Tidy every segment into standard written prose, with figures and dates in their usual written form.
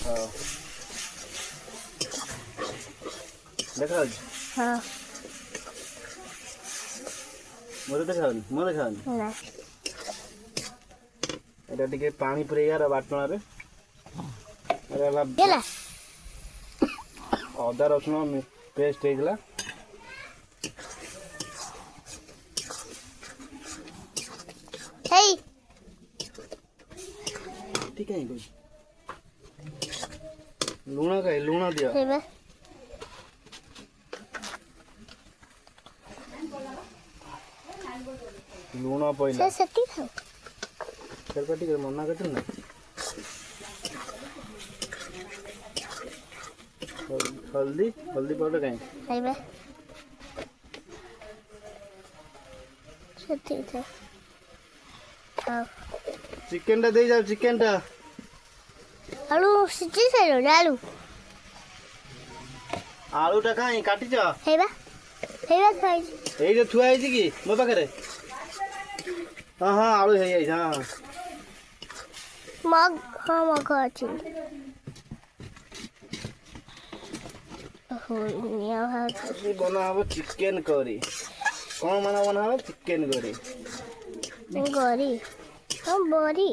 हां देखा हां मोर देखा ना एटा टिके पानी पुरेयार बाटना रे अरे गेला अदा रसुन पेस्ट हेगला हे ठीक है कोई लूना दिया हे बे लूना पहला से सती था फिर पटी कर मना करते ना हल्दी पाउडर कहीं हे बे सती था हां चिकन टा दे जाओ चिकन टा आलू सिटी से आलू आलू टा कहीं काटी जा हे बे खाई एई जो थुआ आइछि की मो पाखरे हां हां आलू हे आइछ हां मग हां मग अछि हो निया हा ये बना हबो चिकन करी कौन बना हबो चिकन करी गरी हम बरी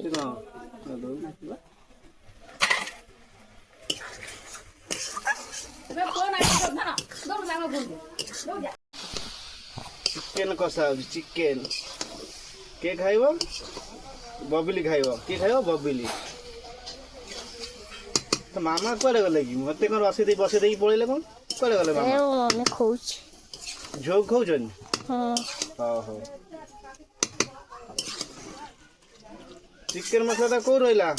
चिकन कसा चिकन के खाइबो बबिली खाइबो के खाइबो बबिली तो मामा कुआडे गले कि मते कोन बसे देई पळेले कोन कुआडे गले मामा मम्मी खोज झोग खाउछन हां हां हो चिकन मसला को रहिला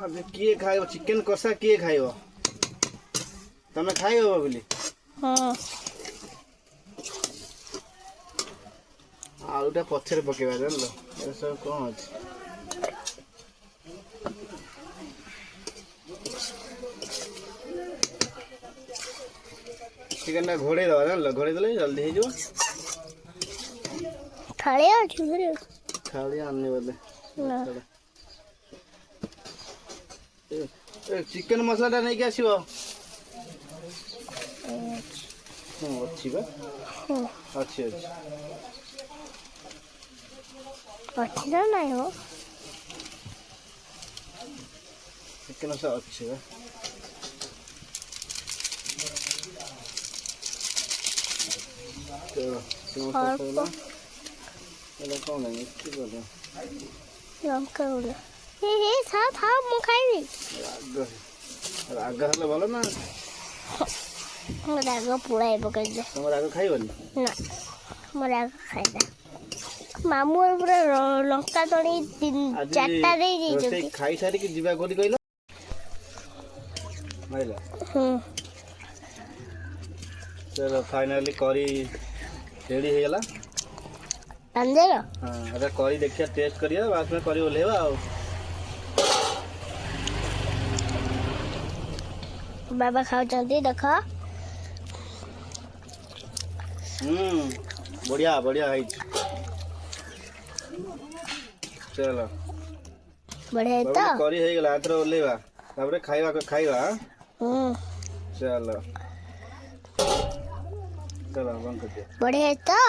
अब किए खाइबो चिकन कसा किए खाइबो तमे खाइबो बबिली हां आलूटा पछरे पकेबा जानलो ए सब कोन अछि चिकन ना घोड़े दवा जानलो घोड़े देले जल्दी हे जो थाले अछि घरे खाली आने वाले ना ए चिकन मसला टा नहीं के आसीबो हां अछि बा हां अछि अछि अछि ना नहीं हो चिकन सा अछि बा तो ये कौन है की बोल रहे हम करूँ हे साथ हां मु खाइबी राग हले भलो ना राग पुराई पकड़ दे तुम राग खाइबनी ना मोर राग खाइबा मामू पूरा लंका तणी चारटा दे रोसे खाई सारी की जीवा गोली कइलो माइला चलो फाइनली करी रेडी हो गला अंदर हां अरे करी देखिया टेस्ट करिया बाद में करी ओलेवा आ बाबा खाओ जल्दी देखो बढ़िया बढ़िया है चलो बढ़िया तो करी हो गला आतरे ओलेवा तापरे खाइबा चलो चलो बंद कर दे बढ़िया तो